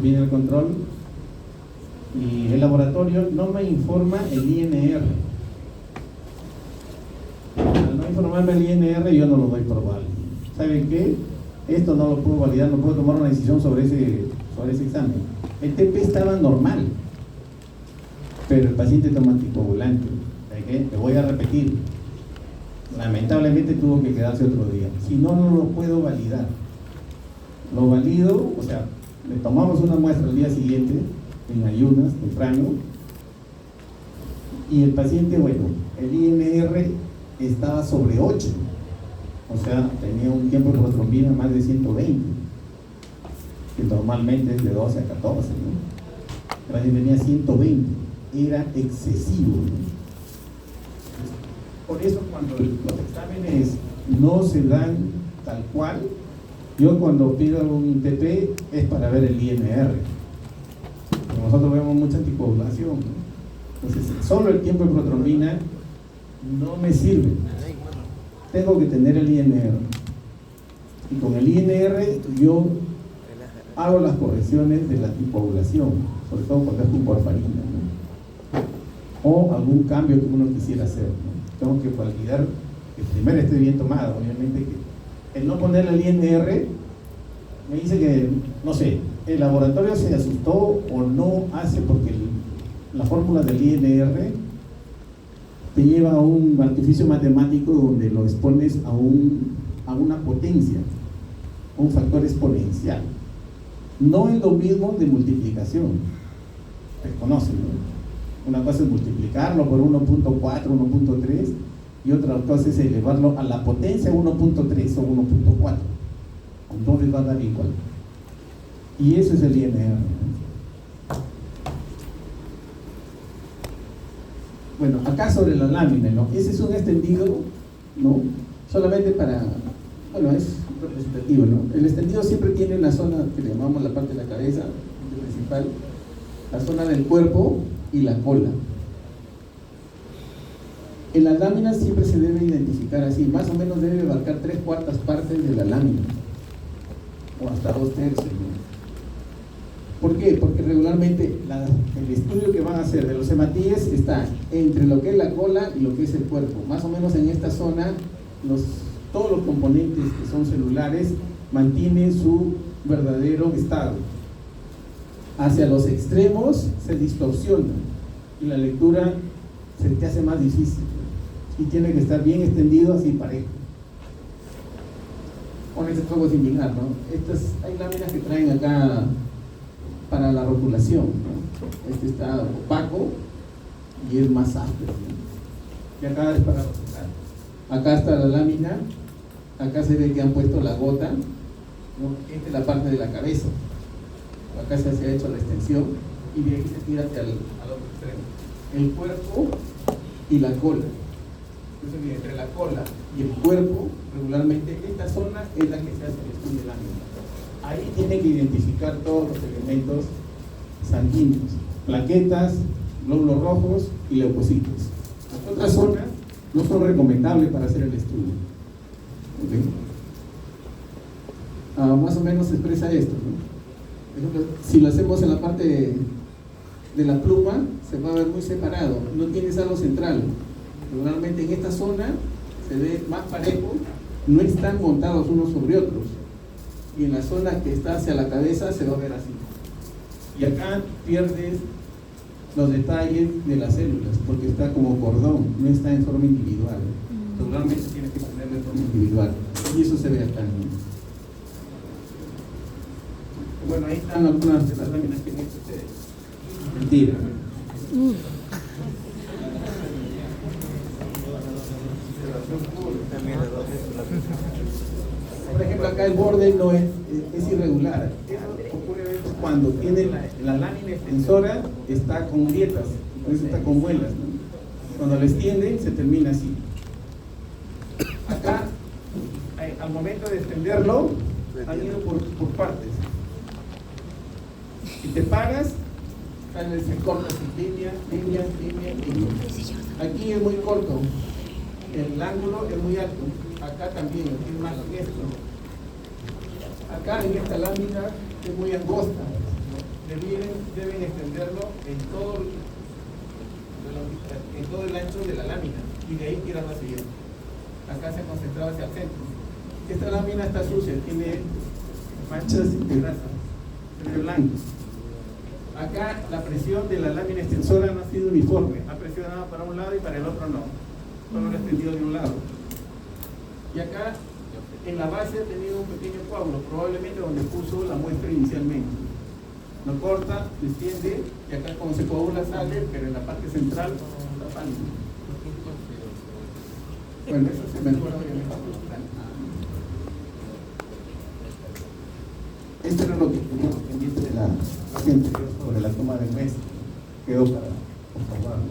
viene el control y el laboratorio no me informa el INR. Al no informarme el INR, yo no lo doy por válido. ¿Saben qué? Esto no lo puedo validar, no puedo tomar una decisión sobre ese examen. El TP estaba normal, pero el paciente toma anticoagulante. Le voy a repetir. Lamentablemente tuvo que quedarse otro día. Si no, no lo puedo validar. Lo valido, o sea, le tomamos una muestra al día siguiente, en ayunas, temprano, y el paciente, bueno, el INR estaba sobre 8, o sea, tenía un tiempo de protrombina más de 120, que normalmente es de 12 a 14, ¿no? El paciente tenía 120, era excesivo, ¿no? Por eso cuando los exámenes no se dan tal cual, yo cuando pido un TP es para ver el INR. Nosotros vemos mucha anticoagulación, ¿no? Entonces, solo el tiempo de protrombina no me sirve. Tengo que tener el INR. Y con el INR yo hago las correcciones de la anticoagulación, sobre todo cuando es con porfarina, ¿no? O algún cambio que uno quisiera hacer, ¿no? Tengo que validar que primero esté bien tomado. Obviamente que el no ponerle el INR me dice que, no sé, el laboratorio se asustó o no hace, porque la fórmula del INR te lleva a un artificio matemático donde lo expones a una potencia, un factor exponencial. No es lo mismo de multiplicación, se conoce, ¿no? Una cosa es multiplicarlo por 1.4, 1.3 y otra cosa es elevarlo a la potencia 1.3 o 1.4. Entonces va a dar igual. Y eso es el INR. Bueno, acá sobre la lámina, ¿no? Ese es un extendido, ¿no? Solamente para, bueno, es representativo, ¿no? El extendido siempre tiene una zona que le llamamos la parte de la cabeza, la principal, la zona del cuerpo y la cola. En las láminas siempre se debe identificar así, más o menos debe abarcar 3/4 partes de la lámina, o hasta 2/3, ¿no? ¿Por qué? Porque regularmente el estudio que van a hacer de los hematíes está entre lo que es la cola y lo que es el cuerpo. Más o menos en esta zona, todos los componentes que son celulares mantienen su verdadero estado. Hacia los extremos se distorsiona y la lectura se te hace más difícil y tiene que estar bien extendido, así parejo. Con este fuego similar, ¿no? Hay láminas que traen acá para la rotulación, ¿no? Este está opaco y es más áspero, ¿no? Y acá es para rotular. Acá está la lámina, acá se ve que han puesto la gota, ¿no? Esta es la parte de la cabeza. Acá se ha hecho la extensión y de ahí se tira hacia al otro extremo. El cuerpo y la cola. Entonces, entre la cola y el cuerpo, regularmente esta zona es la que se hace el estudio de lámina. Ahí tienen que identificar todos los elementos sanguíneos, plaquetas, glóbulos rojos y leucocitos. Las otras zonas no son recomendables para hacer el estudio. ¿Okay? Más o menos se expresa esto, ¿no? Por ejemplo, si lo hacemos en la parte de la pluma, se va a ver muy separado, no tiene halo central. Regularmente en esta zona se ve más parejo, no están montados unos sobre otros. Y en la zona que está hacia la cabeza se va a ver así. Y acá pierdes los detalles de las células, porque está como cordón, no está en forma individual. Regularmente tienes que ponerlo en forma individual. Y eso se ve acá, ¿no? Bueno, ahí están algunas de las láminas que han hecho ustedes. Mentira. Por ejemplo, acá el borde no es irregular. Eso ocurre cuando tiene la lámina extensora, está con grietas, por eso está con muelas, ¿no? Cuando la extienden, se termina así. Acá, al momento de extenderlo, han ido por partes. Si te paras, se corta así, línea. Aquí es muy corto, el ángulo es muy alto, acá también, aquí es más esto. Acá en esta lámina es muy angosta, deben extenderlo en todo el ancho de la lámina y de ahí tirar la siguiente. Acá se ha concentrado hacia el centro. Esta lámina está sucia, tiene manchas de grasa, se ve blanco. Acá la presión de la lámina extensora no ha sido uniforme, ha presionado para un lado y para el otro no, solo lo ha extendido de un lado. Y acá en la base ha tenido un pequeño coágulo, probablemente donde puso la muestra inicialmente. Lo corta, lo extiende y acá como se coagula sale, pero en la parte central está pálido. Bueno, eso se mejora obviamente. Esto era lo que teníamos pendiente de la paciente sobre la toma de muestra. Quedó para comprobarlo.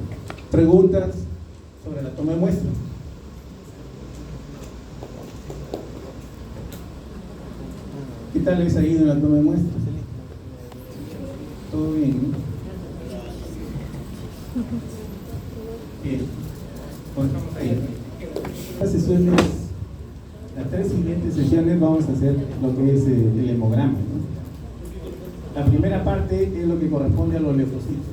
Preguntas sobre la toma de muestra. ¿Qué tal les ha ido en la toma de muestra? ¿Todo bien? ¿No? Bien. Continuamos ahí. Las sesiones, las 3 siguientes sesiones vamos a hacer lo que es el hemograma, ¿no? La primera parte es lo que corresponde a los leucocitos.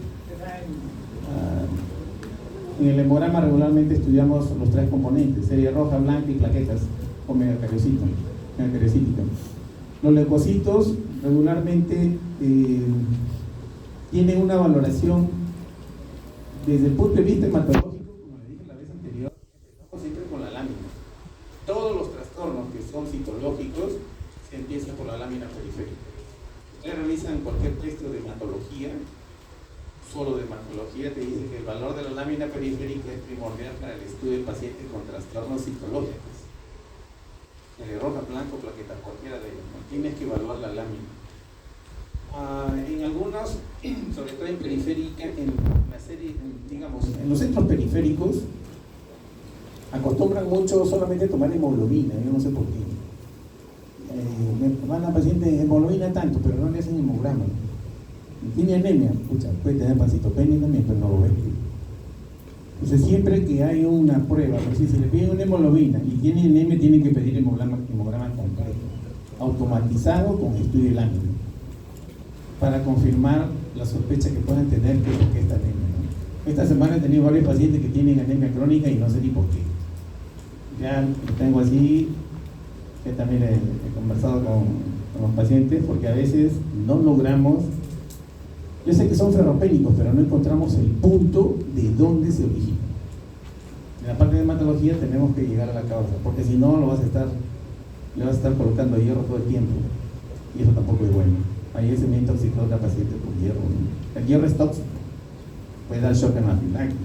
En el hemograma regularmente estudiamos los 3 componentes: serie roja, blanca y plaquetas o megacariocítica. Los leucocitos regularmente tienen una valoración desde el punto de vista hematológico, como le dije la vez anterior, empezamos siempre con la lámina. Todos los trastornos que son citológicos se empiezan por la lámina periférica. Ustedes realizan cualquier texto de hematología, solo de hematología, te dice que el valor de la lámina periférica es primordial para el estudio del paciente con trastornos citológicos. Roja, blanco, plaqueta, cualquiera de ellos, ¿no? Tienes que evaluar la lámina. En algunos, sobre todo en periférica, en la serie, digamos, en los centros periféricos, acostumbran mucho solamente tomar hemoglobina, yo no sé por qué. Me mandan pacientes hemoglobina tanto, pero no le hacen hemograma. Tiene anemia, pucha, puede tener pancitopenia también, pero no lo ve. Entonces siempre que hay una prueba, pues si se le pide una hemoglobina y tiene anemia, tienen que pedir hemograma completo, automatizado con estudio de lámina, para confirmar la sospecha que puedan tener que esta anemia, ¿no? Esta semana he tenido varios pacientes que tienen anemia crónica y no sé ni por qué. Ya lo tengo así, que también he conversado con los pacientes, porque a veces no logramos. Yo sé que son ferropénicos, pero no encontramos el punto de dónde se origina. En la parte de hematología tenemos que llegar a la causa, porque si no le vas a estar colocando hierro todo el tiempo, y eso tampoco es bueno. Ayer se me intoxicó otra paciente por hierro, ¿no? El hierro es tóxico, puede dar shock anafiláctico.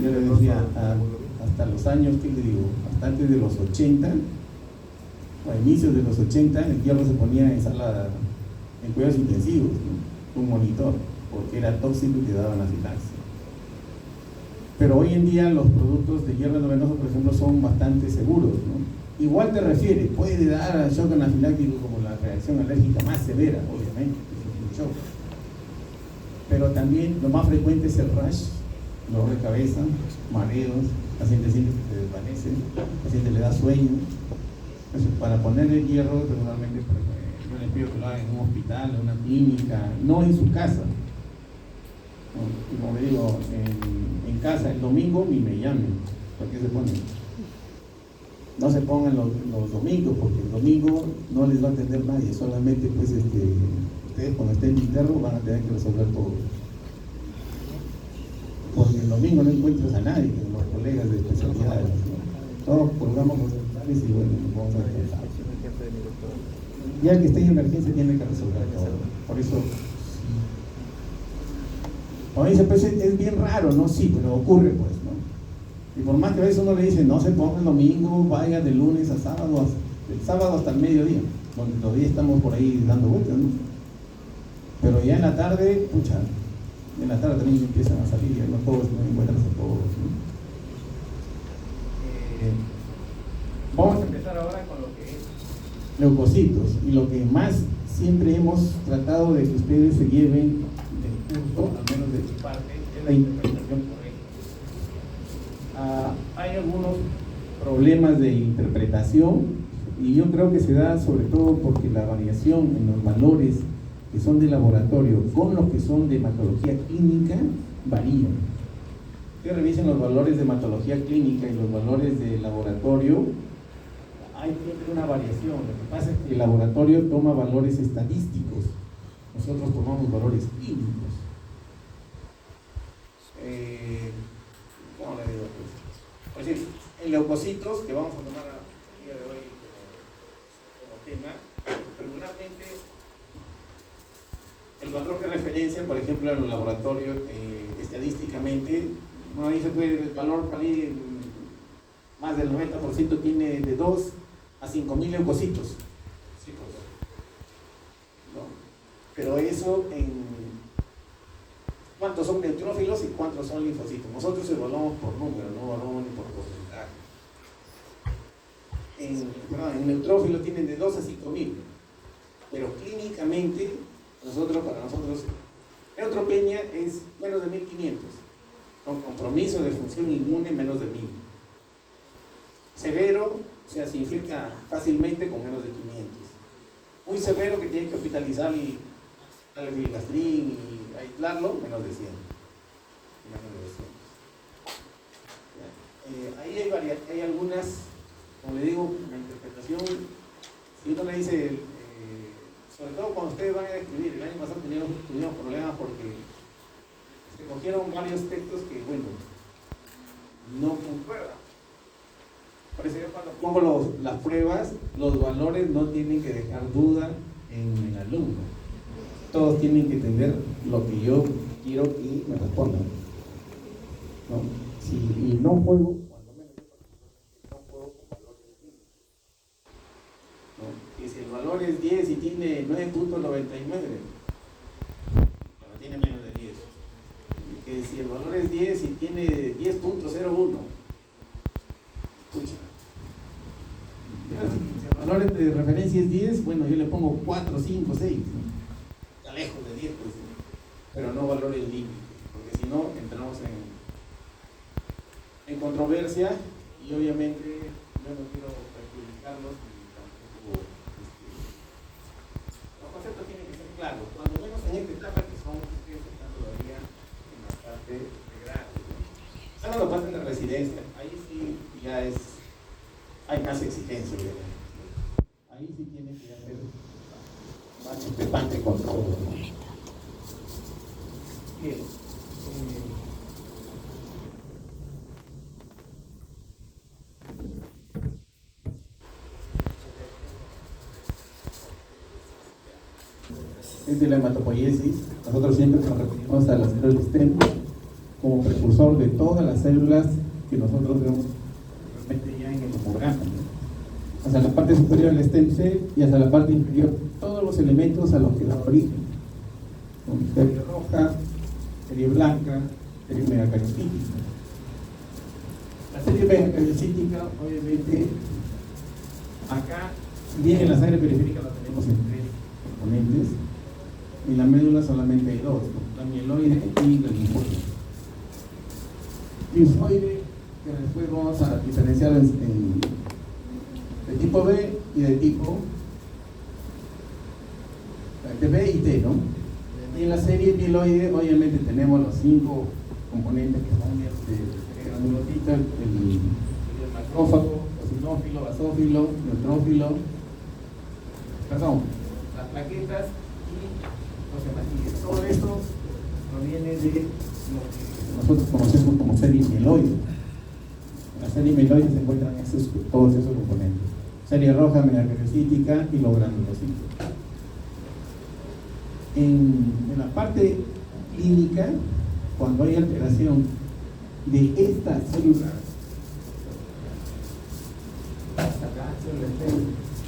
Yo le decía, hasta los años, ¿qué le digo? Hasta antes de los 80, o a inicios de los 80, el hierro se ponía en sala, en cuidados intensivos, ¿no? Un monitor, porque era tóxico y te daba anafilaxia. Pero hoy en día los productos de hierro endovenoso, por ejemplo, son bastante seguros, ¿no? Igual te refiere, puede dar shock anafiláctico como la reacción alérgica más severa, obviamente, es un shock. Pero también lo más frecuente es el rash, dolor de cabeza, mareos, paciente siente que se desvanece, paciente le da sueño. Entonces, para poner el hierro, regularmente yo les pido que lo hagan en un hospital, en una clínica, no en su casa. Como le digo, en casa, el domingo ni me llamen. ¿Por qué se ponen? No se pongan los domingos, porque el domingo no les va a atender nadie, solamente pues ustedes cuando estén internos van a tener que resolver todo. Porque el domingo no encuentras a nadie, los colegas de especialidades, ¿no? Todos colgamos los hospitales y bueno, nos vamos a descansar. Ya el que esté en emergencia tiene que resolver todo. Por eso, como dice, pues es bien raro, ¿no? Sí, pero ocurre, pues, ¿no? Y por más que a veces uno le dice, no se ponga el domingo, vaya de lunes a sábado, del sábado hasta el mediodía, donde todavía estamos por ahí dando vueltas, ¿no? Pero ya en la tarde, pucha, en la tarde también empiezan a salir, no todos, no encuentran a todos, ¿no? Vamos a empezar ahora con lo que es leucocitos, y lo que más siempre hemos tratado de que ustedes se lleven del curso, al menos de su parte, es la interpretación correcta. Hay algunos problemas de interpretación Y yo creo que se da sobre todo porque la variación en los valores que son de laboratorio con los que son de hematología clínica varían. Que revisen los valores de hematología clínica y los valores de laboratorio, hay siempre una variación. Lo que pasa es que el laboratorio toma valores estadísticos, nosotros tomamos valores clínicos. ¿Cómo le digo? Pues decir, en leucocitos, que vamos a tomar el día de hoy como tema, regularmente el valor de referencia, por ejemplo, en los laboratorios, estadísticamente, bueno, ahí se puede, el valor para ir, más del 90% tiene de 2 a 5.000 leucocitos. Sí, ¿no? Pero eso ¿cuántos son neutrófilos y cuántos son linfocitos? Nosotros evaluamos por número, no evaluamos ni por porcentaje. En neutrófilos tienen de 2 a 5.000, pero clínicamente, para nosotros, neutropenia es menos de 1.500, con compromiso de función inmune menos de 1.000. Severo, o sea, se infecta fácilmente con menos de 500. Muy severo, que tiene que hospitalizar y darle filgastrin y aislarlo, menos de 100. Ahí hay algunas, como le digo, la interpretación. Si uno le dice, sobre todo cuando ustedes van a escribir, el año pasado tuvimos problemas porque se cogieron varios textos que, bueno, no concuerdan. Por eso yo cuando pongo las pruebas, los valores no tienen que dejar duda en el alumno. Todos tienen que entender lo que yo quiero que me respondan, ¿no? Y no juego, cuando menos yo no juego con valores clínicos, ¿no? Y si el valor es 10 y tiene 9.99, pero tiene menos de 10. Y que si el valor es 10 y tiene 10.01, escucha. Si el valor de referencia es 10, bueno, yo le pongo 4, 5, 6, ¿no? Está lejos de 10, pues, pero no valores límites, porque si no entramos en controversia y obviamente yo no quiero perjudicarlos y tampoco los conceptos tienen que ser claros, cuando menos en esta etapa que son ustedes están todavía en la parte de grado, ¿no? Ahora la parte de residencia, ahí sí ya hay más exigencia, obviamente. Ahí sí tiene que haber más discrepante con todo, ¿no? Bien. Es de la hematopoiesis. Nosotros siempre nos referimos a las células STEM como precursor de todas las células que nosotros vemos realmente ya en el hemograma, ¿no? Hacia la parte superior del stem cell y hacia la parte inferior todos los elementos a los que da origen, con serie roja, serie blanca, serie megacariocítica. La serie megacariocítica, obviamente, acá, si bien en la sangre periférica la tenemos en 3 componentes, en la médula solamente hay 2, la mieloide y la linfoide. Linfoide, que después vamos a diferenciar de tipo B y de tipo de B y T, ¿no? Y en la serie mieloide, obviamente, tenemos los 5 componentes que son el granulocito, el macrófago, eosinófilo, basófilo, neutrófilo, las plaquetas y los hematíes. Todo esto proviene de lo que nosotros conocemos como serie mieloide. En la serie mieloide se encuentran todos esos componentes: serie roja, megacariocítica y los granulocitos. En la parte clínica, cuando hay alteración de estas células,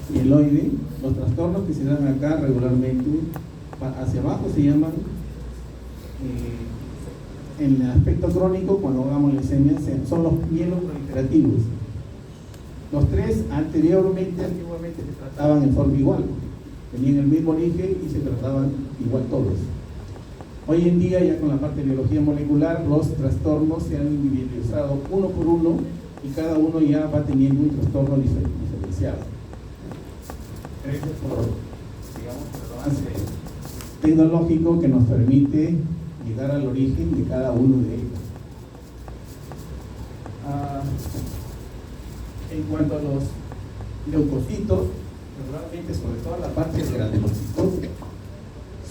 mieloide, los trastornos que se dan acá regularmente hacia abajo se llaman, en el aspecto crónico, cuando hagamos leucemia, son los mieloproliferativos. Los 3 antiguamente se trataban en forma igual, tenían el mismo origen y se trataban igual todos. Hoy en día, ya con la parte de biología molecular, los trastornos se han individualizado uno por uno y cada uno ya va teniendo un trastorno diferenciado. Gracias por, digamos, el avance tecnológico que nos permite llegar al origen de cada uno de ellos. En cuanto a los leucocitos, regularmente, sobre todo la parte de granulocitos,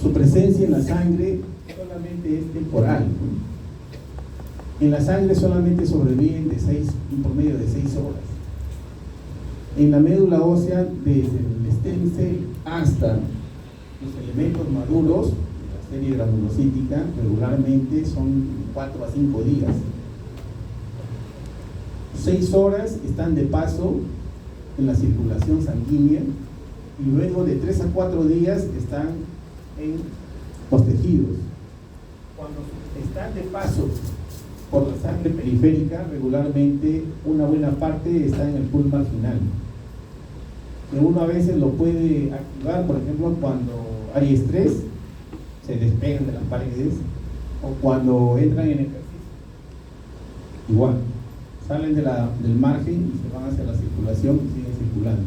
su presencia en la sangre solamente es temporal. En la sangre solamente sobreviven en promedio de 6 horas. En la médula ósea, desde el stem cell hasta los elementos maduros de la serie granulocítica, regularmente son 4 a 5 días. 6 horas están de paso en la circulación sanguínea y luego de 3 a 4 días están en los tejidos. Cuando están de paso por la sangre periférica, regularmente una buena parte está en el pool marginal, que uno a veces lo puede activar, por ejemplo, cuando hay estrés, se despegan de las paredes, o cuando entran en ejercicio. Igual, salen del margen y se van hacia la circulación y siguen circulando.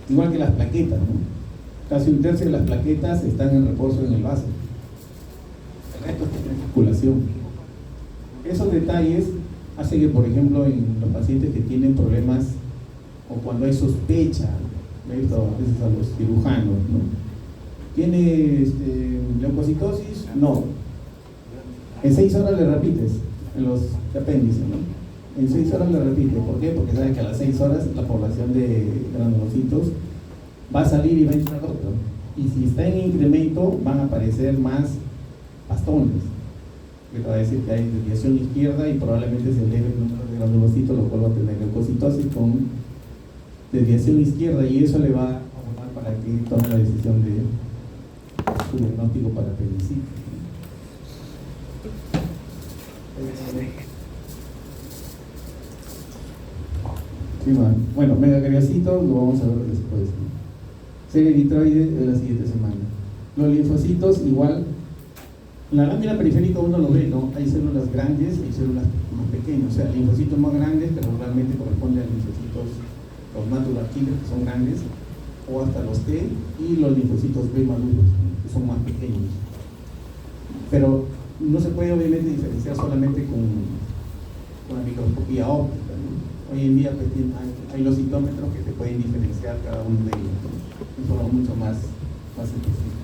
Igual que las plaquetas, ¿no? Casi un tercio de las plaquetas están en reposo en el vaso. El resto está en circulación. Esos detalles hacen que, por ejemplo, en los pacientes que tienen problemas o cuando hay sospecha, he visto a veces a los cirujanos, ¿no? ¿Tiene leucocitosis? No. En 6 horas le repites, en los apéndices, ¿no? En 6 horas le repites. ¿Por qué? Porque saben que a las 6 horas la población de granulocitos va a salir y va a entrar otro. Y si está en incremento, van a aparecer más bastones, que va a decir que hay desviación izquierda y probablemente se eleve el número de granulocitos, lo cual va a tener leucocitosis con desviación izquierda, y eso le va a abonar para que tome la decisión de su diagnóstico para apendicitis. Sí, bueno, megacariocitos lo vamos a ver después, ¿no? Serie eritroide de la siguiente semana. Los linfocitos, igual, en la lámina periférica uno lo ve, ¿no? Hay células grandes y células más pequeñas, o sea, linfocitos más grandes que regularmente corresponden a linfocitos, los natural killers, que son grandes, o hasta los T, y los linfocitos B maduros, que son más pequeños. Pero no se puede obviamente diferenciar solamente con la microscopía óptica, ¿no? Hoy en día pues, hay los citómetros que se pueden diferenciar cada uno de ellos, ¿no? De forma mucho más específica.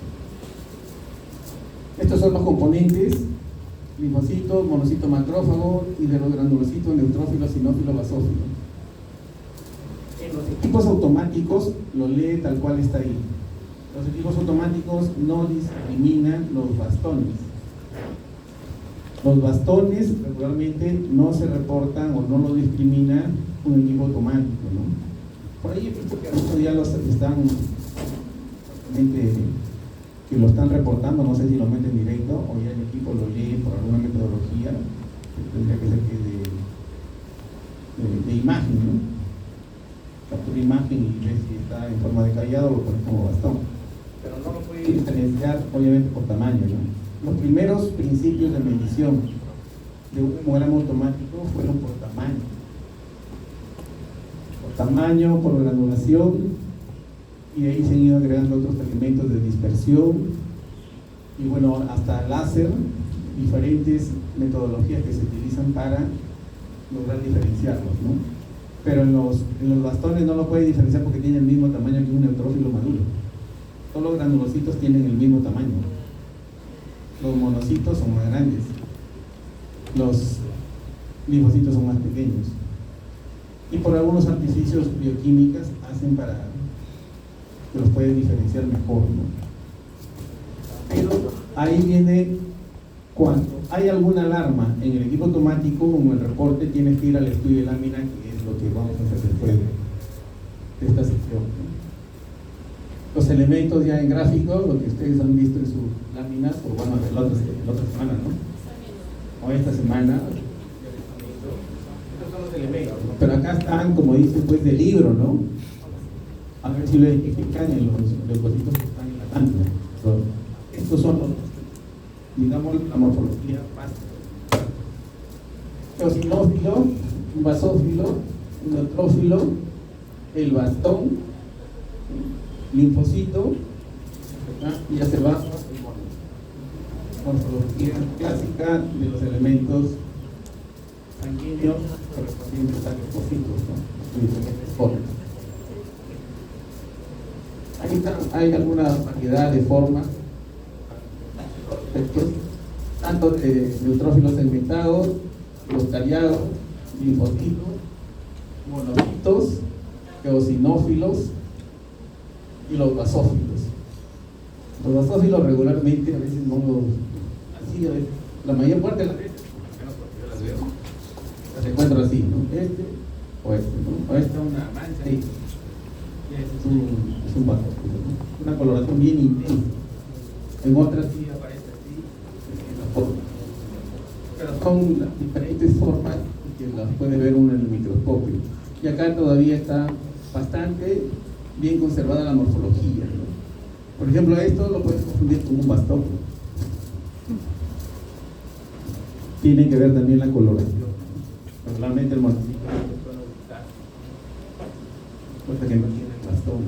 Estos son los componentes: linfocitos, monocito macrófago, y de los granulocitos, neutrófilo, sinófilo, basófilo. En los equipos automáticos lo lee tal cual está ahí. Los equipos automáticos no discriminan los bastones. Los bastones regularmente no se reportan o no lo discrimina un equipo automático, ¿no? Por ahí he visto que algunos ya los están que lo están reportando, no sé si lo meten directo o ya el equipo lo lee por alguna metodología, tendría que ser que de imagen, ¿no? Captura imagen y ves si está en forma de callado o lo pones como bastón, pero no lo puede diferenciar obviamente por tamaño, ¿no? Los primeros principios de medición de un hemograma automático fueron por tamaño, por granulación, y de ahí se han ido agregando otros elementos de dispersión y bueno, hasta láser, diferentes metodologías que se utilizan para lograr diferenciarlos, ¿no? Pero en los bastones no lo puede diferenciar porque tienen el mismo tamaño que un neutrófilo maduro. Todos los granulocitos tienen el mismo tamaño. Los monocitos son más grandes, los linfocitos son más pequeños, y por algunos artificios bioquímicos hacen para que los pueden diferenciar mejor, ¿no? Pero ahí viene, cuando hay alguna alarma en el equipo automático o en el reporte, tienes que ir al estudio de lámina, que es lo que vamos a hacer después de esta sección, ¿no? Los elementos ya en gráfico, lo que ustedes han visto en sus láminas, o bueno, la otra semana, ¿no? O esta semana. Estos son los elementos, ¿no? Pero acá están, como dice, pues, del libro, ¿no? A ver si lo identifican en los leucocitos que están en la lámina. Estos son los, digamos, la morfología básica. Eosinófilo, un basófilo, un neutrófilo, el bastón, linfocito, y ya se va morfología clásica de los elementos sanguíneos correspondientes a linfocitos, ¿no? Diferentes formas. Hay alguna variedad de formas, tanto de neutrófilos segmentados, los cariados, linfocitos, monocitos, eosinófilos y los basófilos. Los basófilos regularmente, a veces no los, así, a veces, la mayor parte de las veces, yo las veo, las encuentro así, ¿no? Este o este, ¿no? O esta una mancha ahí. Es un basófilo, ¿no? Una coloración bien intensa. En otras sí aparece así, en la forma. Pero son las diferentes formas que las puede ver uno en el microscopio. Y acá todavía está bastante bien conservada la morfología, ¿no? Por ejemplo, esto lo puedes confundir con un bastón. Tiene que ver también la coloración. Regularmente el monocito suele gustar, cosa que no tiene el bastón.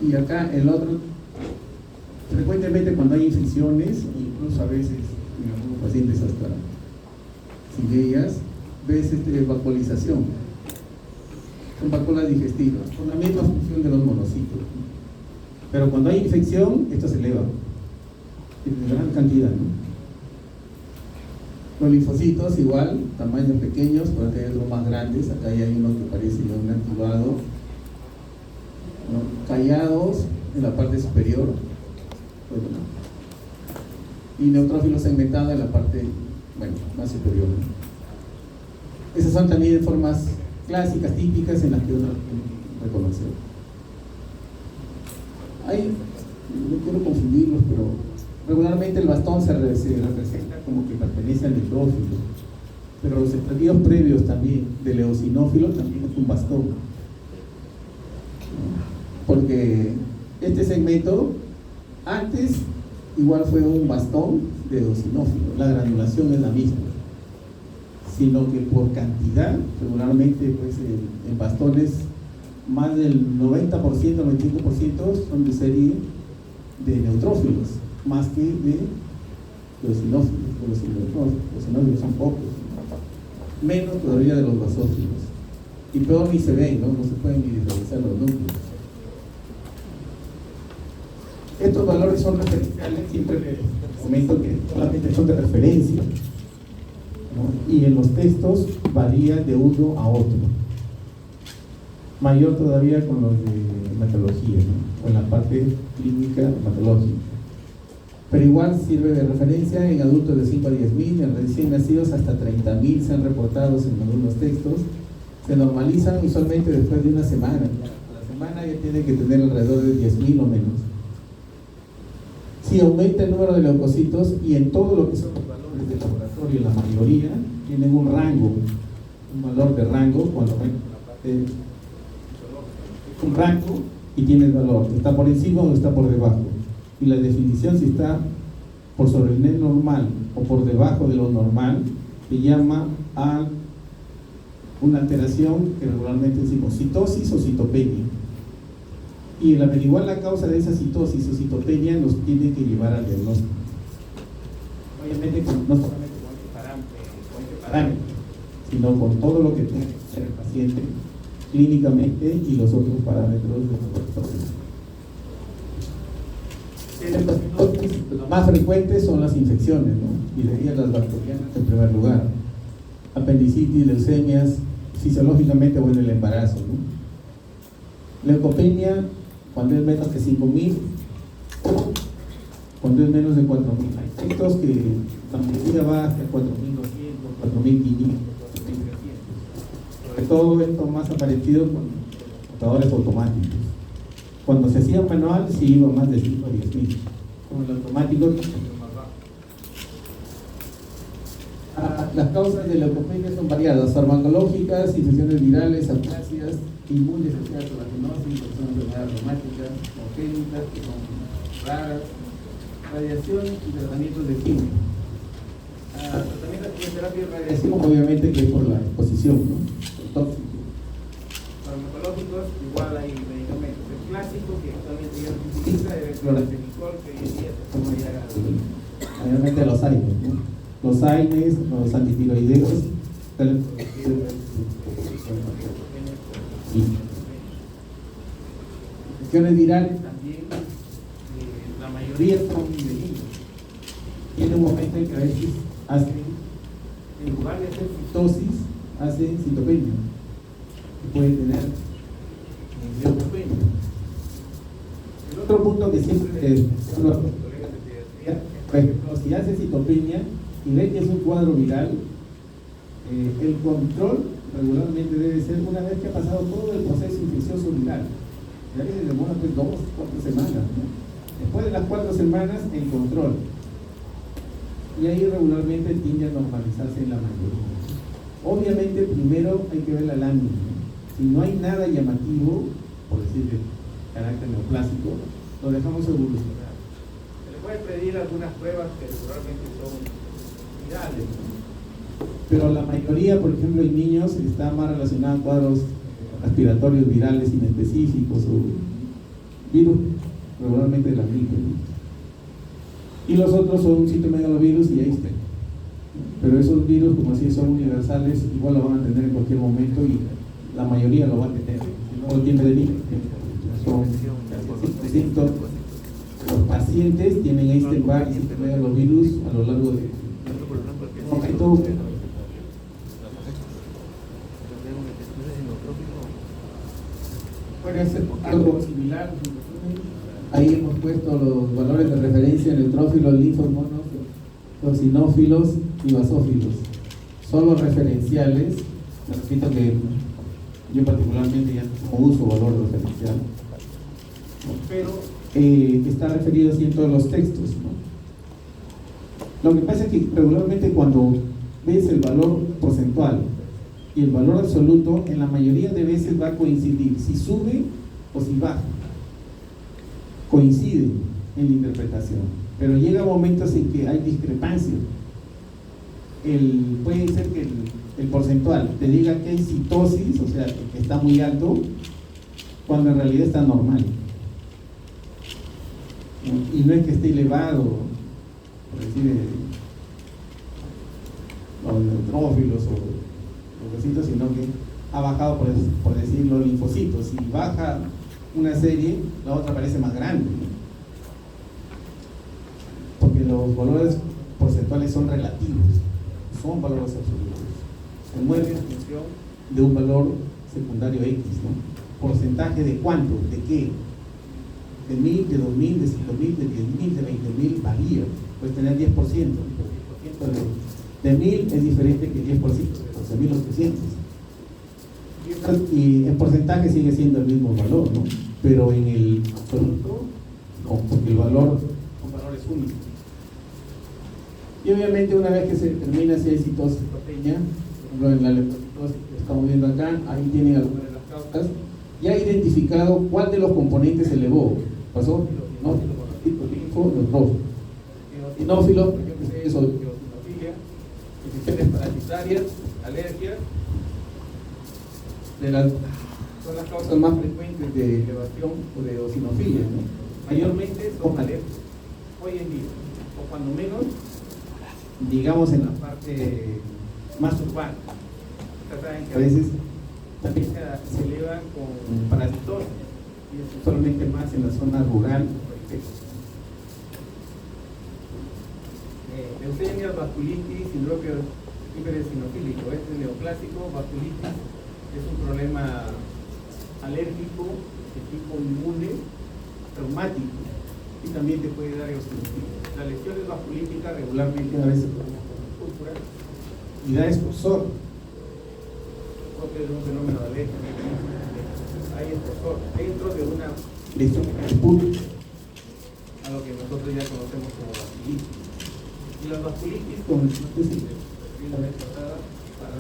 Y acá el otro, frecuentemente cuando hay infecciones, incluso a veces en algunos pacientes hasta sin ellas, ves vacuolización. Son vacuolas digestivas, con la misma función de los monocitos. Pero cuando hay infección, esto se eleva en gran cantidad, ¿no? Los linfocitos igual, tamaños pequeños, por acá hay otros más grandes, acá hay uno que parece ya un activado, ¿no? Callados en la parte superior, y neutrófilos segmentados en la parte, bueno, más superior, ¿no? Esas son también formas clásicas, típicas, en las que uno tiene que reconocer. No quiero confundirlos, pero regularmente el bastón se representa como que pertenece al neutrófilo, pero los estadios previos también del eosinófilo también es un bastón, porque este segmento antes igual fue un bastón de eosinófilo, la granulación es la misma, sino que por cantidad, regularmente pues en bastones más del 90%, 95% son de serie de neutrófilos, más que de eosinófilos. Los eosinófilos son pocos, menos todavía de los basófilos, y peor ni se ven, no se pueden ni diferenciar los núcleos. Estos valores son referenciales, siempre les comento que solamente son de referencia, ¿no? Y en los textos varía de uno a otro, mayor todavía con los de hematología, ¿no? O en la parte clínica hematológica, pero igual sirve de referencia en adultos de 5 a 10.000, en recién nacidos hasta 30.000 se han reportado en algunos textos. Se normalizan usualmente después de una semana. La semana ya tiene que tener alrededor de 10.000 o menos. Si aumenta el número de leucocitos, y en todo lo que son los valores de laboratorio, la mayoría tienen un rango, un valor de rango, cuando ven la parte, un rango y tiene el valor, está por encima o está por debajo, y la definición si está por sobre el nivel normal o por debajo de lo normal, se llama a una alteración que regularmente decimos citosis o citopenia. Y el averiguar la causa de esa citosis o citopenia nos tiene que llevar al diagnóstico. Obviamente no solamente con este parámetro, sino con todo lo que tiene que hacer el paciente clínicamente y los otros parámetros de laboratorio. Los más frecuentes son las infecciones, ¿no? Y de ellas las bacterianas en primer lugar. Apendicitis, leucemias, fisiológicamente, bueno, el embarazo, ¿no? Leucopenia, cuando es menos que 5.000, cuando es menos de 4.000. Hay textos que la mayoría va hasta 4.200, 4.500, 4.300. Sobre todo esto más aparecido con contadores automáticos. Cuando se hacía manual, sí iba más de 5 a 10.000. Con el automático, más bajo. Las causas de leucopenia son variadas: farmacológicas, infecciones virales, aplasias, inmunes, coagulogenosis, que son enfermedades reumáticas, congénitas, que son raras, radiación y tratamientos de quimio. Tratamiento de quimioterapia y radiación, obviamente que es por la exposición, ¿no? Tóxicos. Farmacológicos, igual hay clorafenicol, que hoy en día se toma ya mayormente los AINES, ¿no? Los AINES, los antitiroideos, infecciones virales también, la mayoría son de niños. Tiene un momento en que a veces hacen, en lugar de hacer citosis, hacen citopenia, que puede tener leucopenia. El otro punto que siempre son los colegas de pediatría, por ejemplo, si hace citopenia y ve que es un cuadro viral, el control regularmente debe ser una vez que ha pasado todo el proceso infeccioso viral. Ya que se demora pues 2 o 4 semanas, ¿no? Después de las 4 semanas, el control. Y ahí regularmente tiende a normalizarse en la mayoría. Obviamente, primero hay que ver la lámina, ¿no? Si no hay nada llamativo, por decir de carácter neoplásico, lo dejamos evolucionar. Se le puede pedir algunas pruebas que regularmente son virales, ¿no? Pero la mayoría, por ejemplo, en niños está más relacionada a cuadros respiratorios virales inespecíficos o virus, regularmente de la gripe, ¿no? Y los otros son citomegalovirus y Einstein. Pero esos virus, como así son universales, igual lo van a tener en cualquier momento y la mayoría lo va a tener. No tiene de niños. Son 100% los pacientes tienen Einstein-Barr y citomegalovirus a lo largo de todo. Puede ser algo similar. Ahí hemos puesto los valores de referencia: neutrófilos, linfomonos, eosinófilos y basófilos. Son los referenciales. Repito que yo particularmente ya no uso valor referencial, pero está referido así en todos los textos, ¿no? Lo que pasa es que regularmente cuando ves el valor porcentual y el valor absoluto, en la mayoría de veces va a coincidir, si sube o si baja, coinciden en la interpretación, pero llega momentos en que hay discrepancia. Puede ser que el porcentual te diga que hay citosis, o sea, que está muy alto, cuando en realidad está normal. Y no es que esté elevado, por decir, los neutrófilos o linfocitos, sino que ha bajado, por decir, los linfocitos. Si baja una serie, la otra parece más grande, ¿no? Porque los valores porcentuales son relativos, son valores absolutos. Se mueve en función de un valor secundario X, ¿no? ¿Porcentaje de cuánto? ¿De qué? De 1000, de 2000, de 5000, de 10.000, de 20.000, varía. Puedes tener 10%, pero 10% de 1000 es diferente que 10% de 12.800. Y en porcentaje sigue siendo el mismo valor, ¿no? Pero en el absoluto, no, porque el valor son valores únicos. Y obviamente una vez que se determina si hay citosis pequeña, por ejemplo en la leptocitosis que estamos viendo acá, ahí tienen algunas de las causas, ya ha identificado cuál de los componentes se elevó. Pasó eosinófilos, linfo, los dos. Eosinófilos, por ejemplo, eso, eosinofilia, infecciones parasitarias, alergias, son las causas más frecuentes de elevación o de eosinofilia, ¿no? Mayormente son alergias, hoy en día, o cuando menos, digamos en la parte más urbana. Ustedes saben que a veces también se elevan con parasitosis, y es usualmente más en la zona rural. Leucemias, vasculitis, síndrome hipereosinofílico, este neoplásico, vasculitis, es un problema alérgico de tipo inmune, traumático, y también te puede dar eosinofilia. Las lesiones vasculíticas regularmente a veces producen púrpura y da escozor, propio de un fenómeno de alergia. Hay escozor dentro de una lesión púrpura, a lo que nosotros ya conocemos como vasculitis. Y las vasculitis, como la vez pasada, para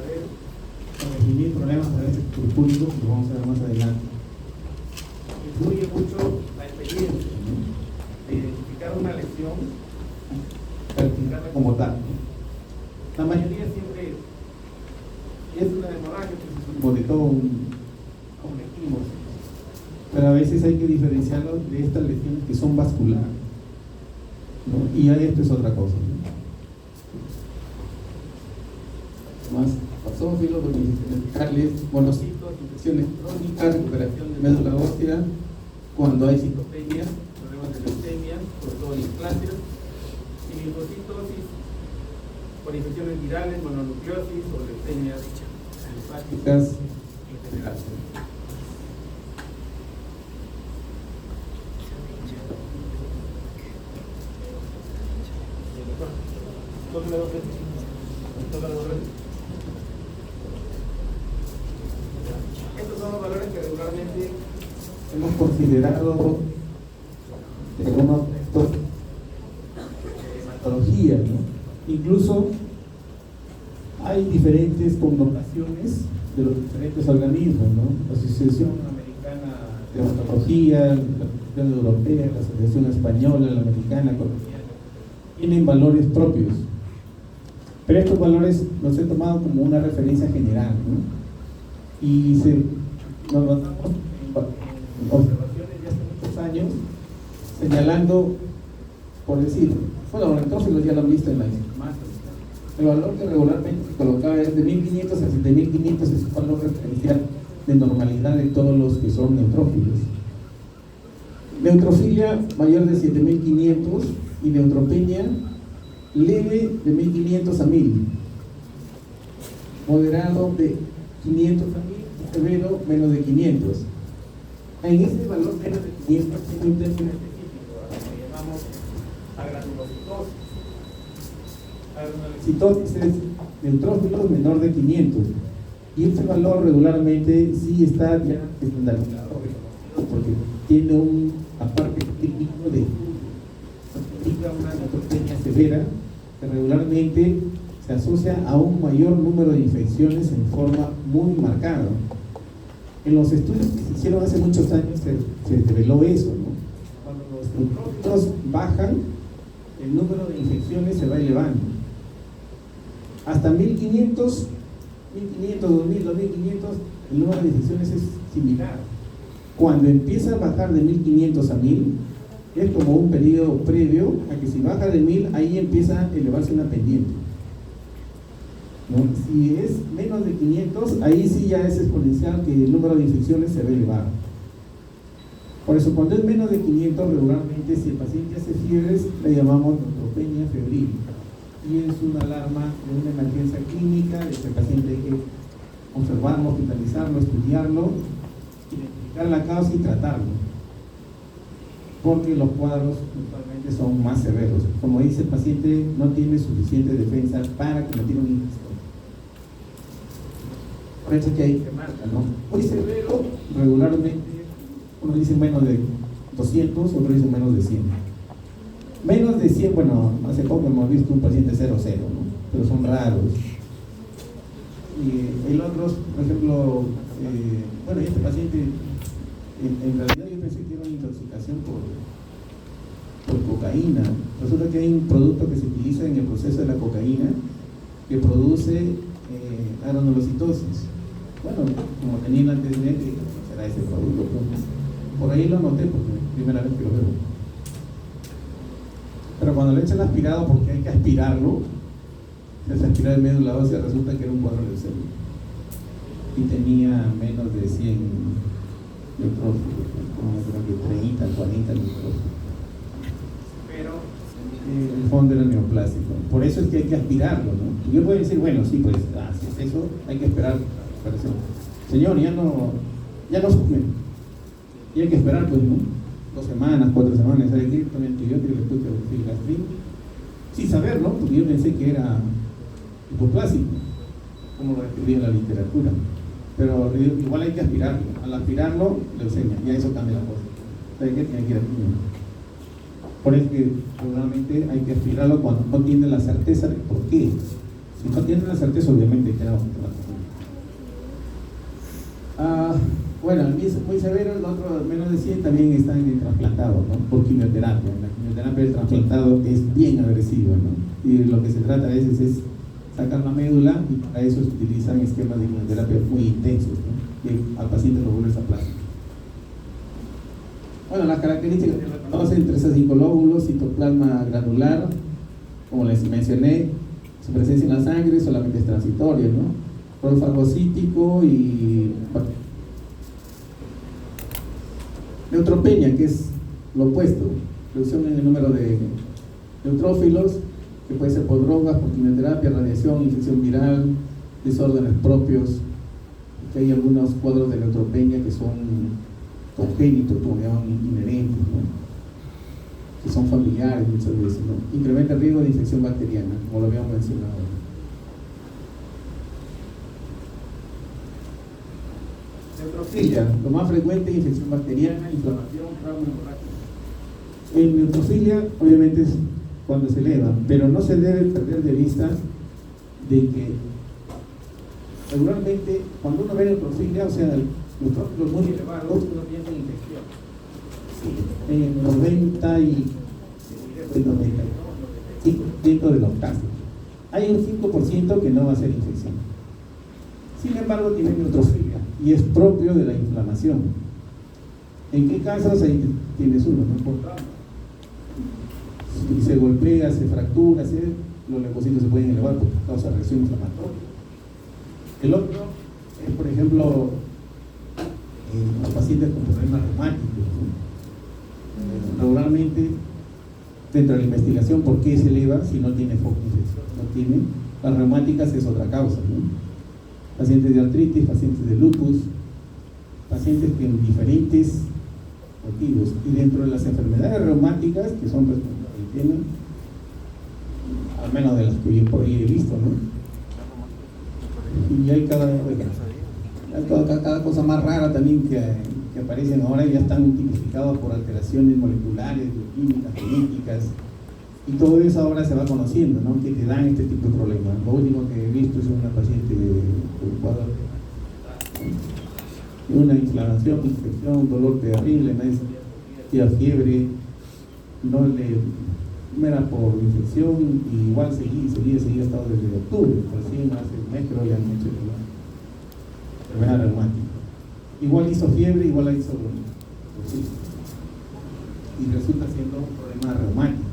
definir problemas a veces púrpuricos, que lo vamos a ver más adelante, influye mucho la experiencia, ¿no? De identificar una lesión y calificarla como tal. La mayoría siempre es una hemorragia, pues es un boletón, como elegimos, pero a veces hay que diferenciarlo de estas lesiones que son vasculares, ¿no? Y ya esto es otra cosa, ¿no? Más basófilos, explicarles monocitos, infecciones crónicas, recuperación de médula ósea, cuando hay citopenia, problemas de leucemia, sobre todo displasias, y linfocitosis por infecciones virales, mononucleosis o leucemias linfáticas en general. Estos son los valores que regularmente hemos considerado de algunos hematología, ¿no? Incluso hay diferentes connotaciones de los diferentes organismos, ¿no? La Asociación Americana de Hematología, la Asociación Europea, la Asociación Española, la Americana, colombiana, tienen valores propios. Pero estos valores los he tomado como una referencia general, ¿no? Y nos basamos en observaciones de hace muchos años, señalando, por decir, bueno, los neutrófilos ya lo han visto en la masa. El valor que regularmente se colocaba es de 1500 a 7500, es un valor referencial de normalidad de todos los que son neutrófilos. Neutrofilia mayor de 7500 y neutropenia leve de 1500 a 1000, moderado de 500 a 1000 y severo menos de 500. En ese valor menos de 500 tiene un término específico, que llamamos agranulocitosis. Agranulocitosis es neutrófilos menor de 500, y ese valor regularmente sí está ya estandarizado, porque tiene un aparte técnico de una neutropenia severa que regularmente se asocia a un mayor número de infecciones en forma muy marcada. En los estudios que se hicieron hace muchos años se reveló eso, ¿no? Cuando los neutrófilos bajan, el número de infecciones se va elevando. Hasta 1500, 2000, 2500, el número de infecciones es similar. Cuando empieza a bajar de 1500 a 1000, es como un periodo previo a que si baja de 1000, ahí empieza a elevarse una pendiente, ¿no? Si es menos de 500, ahí sí ya es exponencial, que el número de infecciones se va a elevar. Por eso, cuando es menos de 500, regularmente, si el paciente hace fiebres, le llamamos neutropenia febril, y es una alarma de una emergencia clínica, de que el paciente hay que observarlo, hospitalizarlo, estudiarlo, identificar la causa y tratarlo, porque los cuadros usualmente son más severos. Como dice el paciente, no tiene suficiente defensa para que le tire un infección. Por eso que hay que marcar, ¿no? Muy severo, regularmente, uno dice menos de 200, otro dice menos de 100. Menos de 100, bueno, hace poco hemos visto un paciente 0,0, ¿no? Pero son raros. Y el otro, por ejemplo, bueno, este paciente, en realidad yo pensé que era una intoxicación por cocaína. Resulta que hay un producto que se utiliza en el proceso de la cocaína que produce agranulocitosis. Bueno, como tenía el antecedente, será ese producto. Pues, por ahí lo noté porque es la primera vez que lo veo. Pero cuando le echan aspirado, porque hay que aspirarlo, es aspirar de médula ósea, resulta que era un cuadro leucémico y tenía menos de 100 neutrófilos, como creo que 30, 40 neutrófilos. Pero el fondo era neoplásico. Por eso es que hay que aspirarlo, ¿no? Y yo puedo decir, bueno, sí, pues, si es eso, hay que esperar la recuperación. Señor, ya no sume. Y hay que esperar, pues, ¿no? 2 semanas, 4 semanas, hay que ir con antibiótico, después de filgastrin, sin saberlo, porque yo pensé que era hipoplásico, como lo describía en la literatura. Pero igual hay que aspirarlo. Al aspirarlo, leucemia, ya eso cambia la cosa. Hay que ir al quimio. Por eso que seguramente hay que aspirarlo cuando no tiene la certeza de por qué. Si no tiene la certeza, obviamente queda bueno, el mío es muy severo, el otro menos de 100 también están en trasplantado, ¿no? Por quimioterapia. La quimioterapia del trasplantado es bien agresiva, ¿no? Y lo que se trata a veces es sacar la médula, y para eso se utilizan esquemas de quimioterapia muy intensos, ¿no? Que al paciente lo vuelves a plasma. Bueno, las características que reconocen entre esos 5 lóbulos: citoplasma granular, como les mencioné, su presencia en la sangre solamente es transitoria, ¿no? Rol fagocítico y neutropenia, que es lo opuesto, reducción en el número de neutrófilos, que puede ser por drogas, por quimioterapia, radiación, infección viral, desórdenes propios, que hay algunos cuadros de neutropenia que son congénitos, como llaman, inherentes, ¿no? Que son familiares muchas veces, ¿no? Incrementa el riesgo de infección bacteriana, como lo habíamos mencionado. Neutrofilia, lo más frecuente es infección bacteriana, inflamación, trauma hemorrágico. En neutrofilia, obviamente, es cuando se eleva, pero no se debe perder de vista de que regularmente, cuando uno ve neutrofilia, o sea, los tróficos muy elevados, uno tiene infección. En 90 y 95% de los casos. Hay un 5% que no va a ser infección. Sin embargo, tiene neutrofilia y es propio de la inflamación. ¿En qué casos? Ahí tienes uno, no por trauma. Si se golpea, se fractura, los leucocitos se pueden elevar porque causa reacción inflamatoria. El otro es, por ejemplo, los pacientes con problemas reumáticos. Regularmente, dentro de la investigación, ¿por qué se eleva si no tiene foco de infección? No tiene. Las reumáticas es otra causa, ¿no? Pacientes de artritis, pacientes de lupus, pacientes que en diferentes motivos. Y dentro de las enfermedades reumáticas, que son responsables, tienen, al menos de las que yo por ahí he visto, ¿no? Y hay cada cosa más rara también que aparecen ahora, y ya están tipificados por alteraciones moleculares, bioquímicas, genéticas, y todo eso ahora se va conociendo, ¿no? Que te dan este tipo de problemas. Lo último que he visto es una paciente con cuadro de una inflamación, infección, un dolor terrible, nadie fiebre, no era por infección, y igual seguía estado desde octubre, recién hace un mes creo ya han hecho la enfermedad reumática. Igual hizo fiebre, igual la hizo y resulta siendo un problema reumático.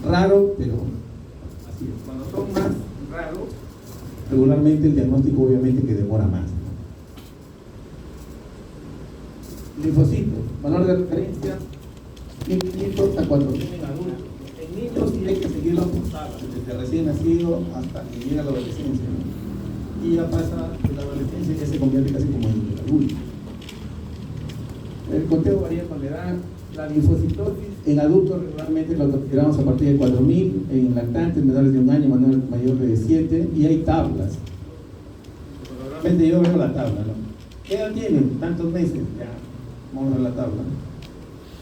Raro, pero así es. Cuando son más raros, regularmente el diagnóstico obviamente que demora más. Linfocitos, valor de referencia 1500 a 4000 en adultos. En niños sí hay que seguirlo por tablas, desde recién nacido hasta que llega a la adolescencia, ¿no? Y ya pasa de la adolescencia y ya se convierte casi como en el adulto. El conteo varía con la edad. La linfocitosis en adultos regularmente lo consideramos a partir de 4000, en lactantes menores de 1 año, mayor de 7, y hay tablas. Normalmente yo veo la tabla, ¿no? ¿Qué edad tienen? Tantos meses, ya, vamos a ver la tabla.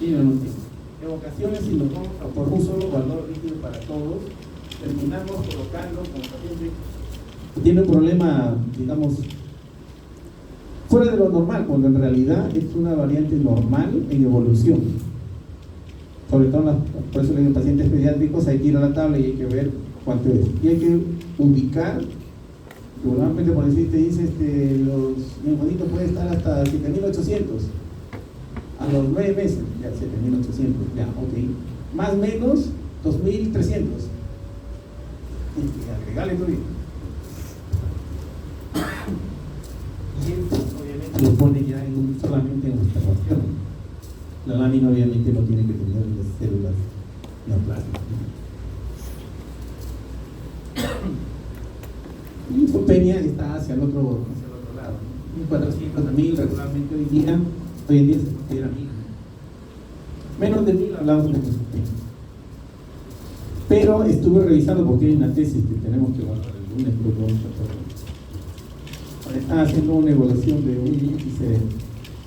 ¿Tiene o no tiene? En ocasiones, si nos vamos a por un solo valor líquido para todos, terminamos colocando como paciente que tiene un problema, digamos, fuera de lo normal, cuando en realidad es una variante normal en evolución. Sobre todo, por eso le digo, pacientes pediátricos, hay que ir a la tabla y hay que ver cuánto es. Y hay que ubicar, regularmente por decir, te dice, los linfocitos pueden estar hasta 7800. A los 9 meses, ya 7800, ya, ok. Más o menos 2300. Y agregarle todo. Y esto obviamente lo pone ya solamente en observación. La lámina obviamente no tiene que tener las células neoplásticas. La linfopenia está hacia el otro lado. 1400 a 1000 regularmente hoy en día se considera 1000. Menos de 1000 hablamos de linfopenia. Pero estuve revisando porque hay una tesis que tenemos que evaluar el lunes, creo que vamos a hacer. Está haciendo una evaluación de un índice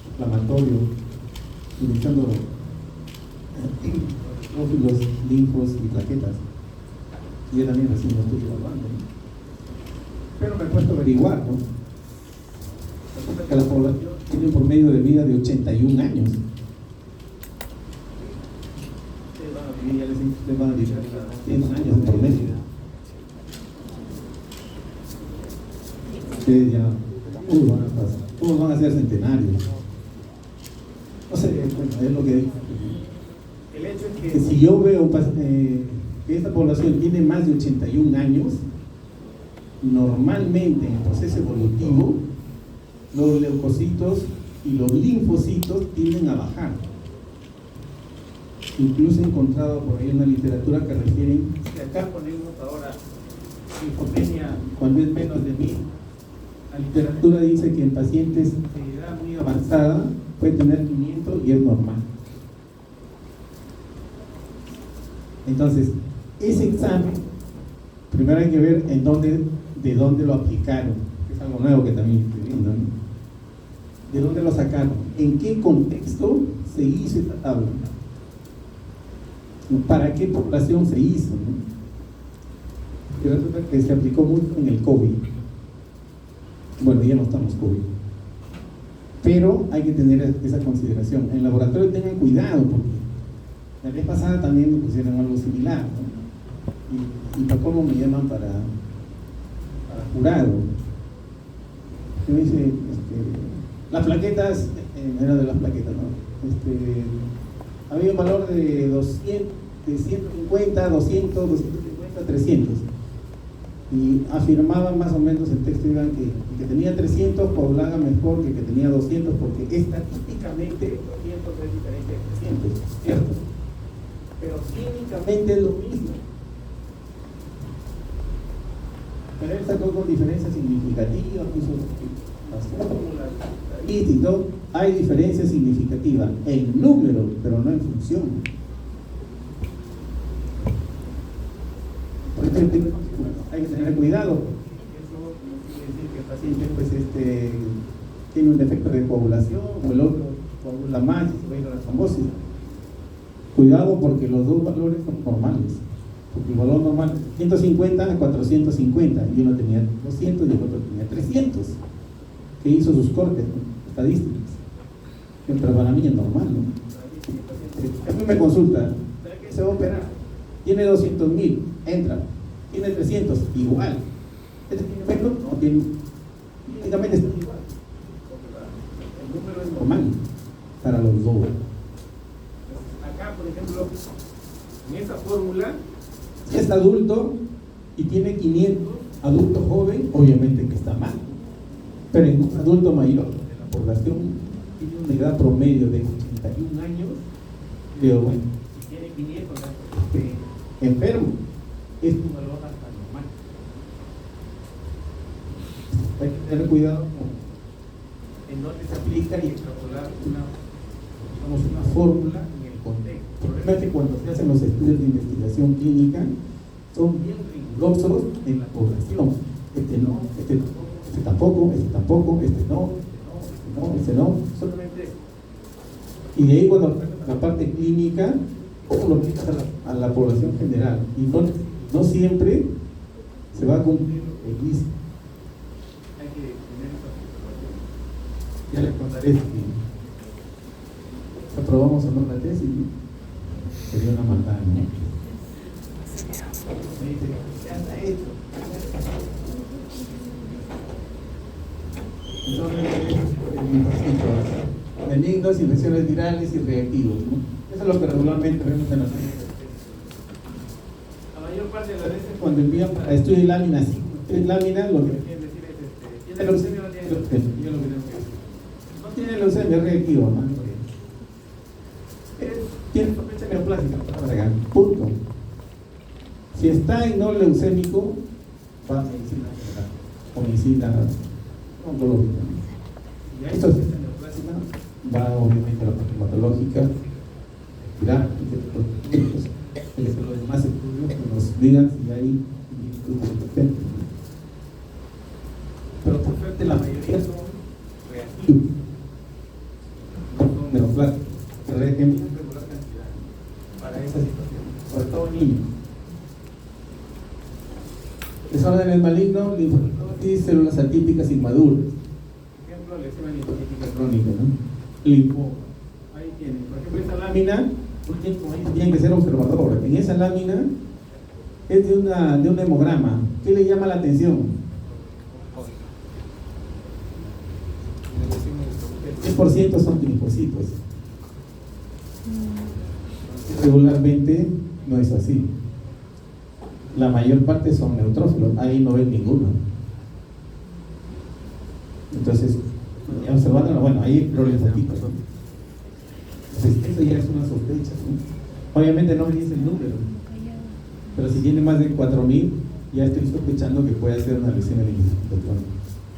inflamatorio, utilizando neutrófilos, linfos y plaquetas. Y yo también recién lo estoy evaluando, ¿no? Pero me he puesto a averiguar, ¿no? Resulta que la población tiene un promedio de vida de 81 años. Ustedes van a vivir 100 años en promedio. Ustedes ya todos van a ser centenarios. No sé, bueno, es lo que digo. El hecho es que si yo veo que esta población tiene más de 81 años, normalmente en el proceso evolutivo, los leucocitos y los linfocitos tienden a bajar. Incluso he encontrado por ahí una literatura que refieren, que acá ponemos ahora linfopenia cuando es menos de 1000. La literatura dice que en pacientes de edad muy avanzada puede tener 500 y es normal. Entonces, ese examen, primero hay que ver de dónde lo aplicaron, que es algo nuevo que también estoy viendo, ¿no? ¿De dónde lo sacaron? ¿En qué contexto se hizo esta tabla? ¿Para qué población se hizo, no? Y resulta que se aplicó mucho en el COVID. Bueno, ya no estamos COVID. Pero hay que tener esa consideración. En el laboratorio tengan cuidado, porque la vez pasada también me pusieron algo similar, ¿no? Y para cómo me llaman para jurado. Yo me dice, las plaquetas, era de las plaquetas, ¿no? Había un valor de 200, de 150, 200, 250, 300. Y afirmaban más o menos el texto, iban que tenía 300 poblaba mejor que tenía 200, porque estadísticamente 200 es diferente de 300, ¿cierto? Pero clínicamente es lo mismo. Pero él sacó con diferencias significativas, puso las fórmulas, y todo. Hay diferencia significativa en número, pero no en función. Por ejemplo, hay que tener cuidado. Eso no quiere decir que el paciente tiene un defecto de coagulación, o el otro coagula más y se va a ir a la trombosis. Cuidado, porque los dos valores son normales. Porque el valor normal es 150 a 450, y uno tenía 200 y el otro tenía 300, que hizo sus cortes, ¿no? Estadísticas. Pero para mí es normal, ¿no? A mí me consulta, ¿qué se va a operar? Tiene 200.000, entra. Tiene 300, igual. ¿Este tiene menos? No, tiene. Técnicamente está igual. El número es normal para los dos. Acá, por ejemplo, en esta fórmula, si es adulto y tiene 500, adulto joven, obviamente que está mal. Pero en un adulto mayor de la población tiene una edad promedio de 81 años, pero bueno, si tiene 500, enfermo, es un valor hasta normal. Hay que tener cuidado en dónde se aplica y extrapolar una fórmula en el contexto. El problema es que cuando se hacen los estudios de investigación clínica son bien rigurosos en la población. Este no, este tampoco, este tampoco, este no, este no, solamente. Y de ahí cuando la parte clínica, ¿cómo lo aplicas a la población general? Y no siempre se va a cumplir el mismo. Hay que tener esa observación. Ya les contaré si aprobamos o no la tesis, sería una maldad, ¿no? Me dice, ya está hecho. Benignos, infecciones virales y reactivos, ¿no? Eso es lo que regularmente vemos en las la mayor parte de las veces cuando envían para estudio de láminas, láminas, lo que quieren decir es ¿tiene leucemia o no tiene leucemia? Yo lo que tengo que decir. No tiene leucemia, es reactivo, ¿no? Tiene sospecha neoplásica, punto. Si está en no leucémico, va a medicina general o medicina oncológica. Y a esto si está neoplásica, va obviamente a la parte hematológica, respirar, y los demás estudios que nos digan si hay estudios. Pero por suerte la mayoría son reactivos, no son neoplásicos, que requieren regular cantidad para esa situación, sobre todo niños. Desórdenes malignos, linfocitosis, células atípicas inmaduras. Por ejemplo, lesión linfocítica crónica, ¿no? Linfoma. Ahí tienen. Por ejemplo, esa lámina, tienen que ser observador. En esa lámina es de un hemograma. ¿Qué le llama la atención? El 10% son linfocitos. Regularmente no es así. La mayor parte son neutrófilos, ahí no ven ninguno. Entonces, observándolo, bueno, ahí hay problemáticos. Entonces, eso ya es una sospecha, ¿no? Obviamente no me dice el número, pero si tiene más de 4.000, ya estoy sospechando que puede ser una lesión en el linfocito.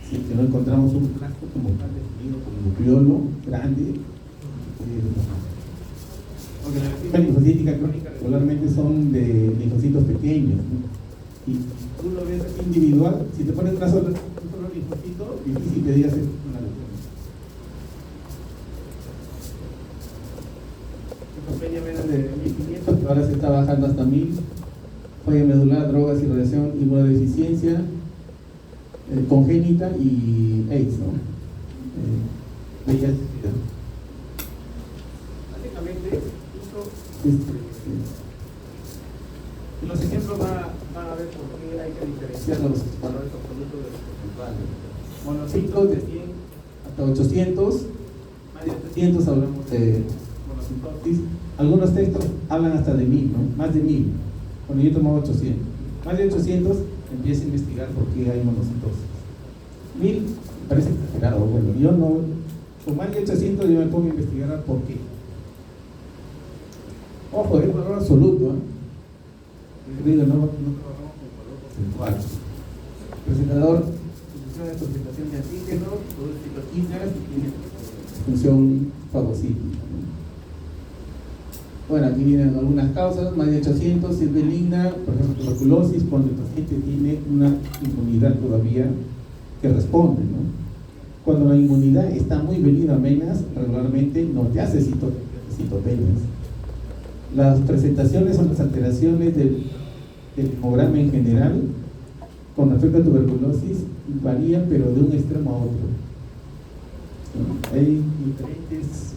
Si no encontramos un frasco como tal definido como nucleolo grande, porque la lesión linfocítica crónica regularmente son de linfocitos pequeños, ¿no? Y tú lo ves aquí individual, si te pones un solo linfocito, difícil que digas es una lesión. Leucopenia menos de 1.500, que ahora se está bajando hasta 1.000. Falla medular, drogas, irradiación, inmunodeficiencia congénita y AIDS, ¿no? VIH. Básicamente, en los ejemplos van a ver por qué hay que diferenciar los valores absolutos de los porcentuales. Monocitos de 100 hasta 800, más de 800 hablamos de monocitosis. Algunos textos hablan hasta de 1.000, ¿no? Más de 1.000. Cuando yo tomaba 800. Más de 800, empieza a investigar por qué hay monocitosis. 1.000 parece exagerado. Bueno, yo no. Con más de 800 yo me pongo a investigar por qué. Ojo, es valor absoluto, ¿eh? Digo, no trabajamos con valor porcentual. Presentador, función de presentación de antígenos, productos citoquinas y tiene función fagocítica. Bueno, aquí vienen algunas causas, más de 800, si es benigna, por ejemplo, tuberculosis, cuando el paciente tiene una inmunidad todavía que responde, ¿no? Cuando la inmunidad está muy venida a menos, regularmente no te hace citopenias. Las presentaciones son las alteraciones del hemograma en general, con respecto a tuberculosis, varían, pero de un extremo a otro, ¿no? Hay diferentes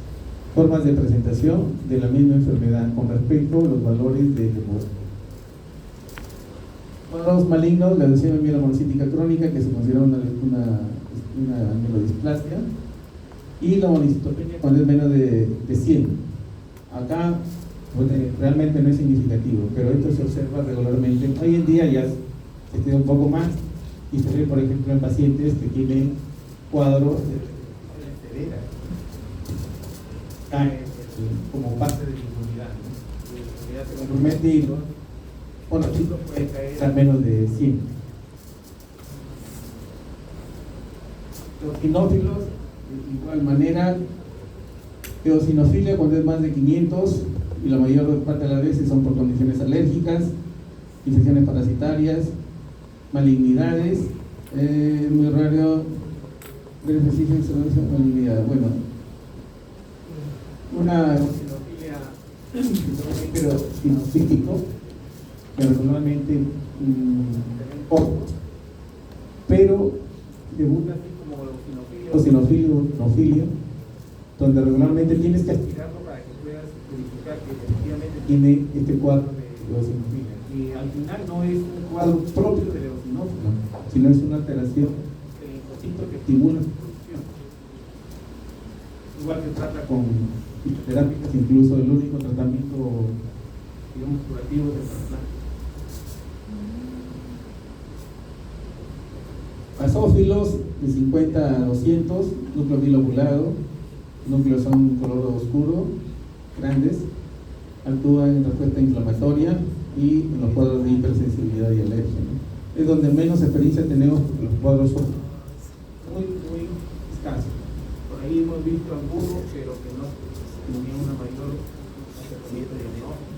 formas de presentación de la misma enfermedad con respecto a los valores del hemograma. Cuadros malignos, la leucemia mielomonocítica crónica, que se considera una mielodisplasia, y la monocitopenia cuando es menos de 100. Acá realmente no es significativo, pero esto se observa regularmente. Hoy en día ya se estudia un poco más y se ve, por ejemplo, en pacientes que tienen cuadros de severa, caen como parte de la inmunidad, ¿no? La inmunidad se compromete y los chicos pueden caer a menos de 100. Los eosinófilos, de igual manera, eosinofilia cuando es más de 500 y la mayor parte de las veces son por condiciones alérgicas, infecciones parasitarias, malignidades, muy raro ver específica malignidad. Bueno, una eosinofilia pero sinocítico, que regularmente pocos, pero debuta así como eosinofilia, donde regularmente tienes que aspirarlo para que puedas verificar que efectivamente tiene este cuadro de eosinofilia. Y al final no es un cuadro propio del eosinófilo, sino es una alteración del linfocito que estimula su producción. Igual se trata con fitoterápicas, incluso el único tratamiento, digamos, curativo de trasplante. Basófilos de 50 a 200, núcleo bilobulado, núcleos son color oscuro, grandes, actúan en respuesta inflamatoria y en los cuadros de hipersensibilidad y alergia, ¿no? Es donde menos experiencia tenemos porque los cuadros son muy escasos. Por ahí hemos visto algunos, pero que no tenían una mayor acercamiento de diagnóstico.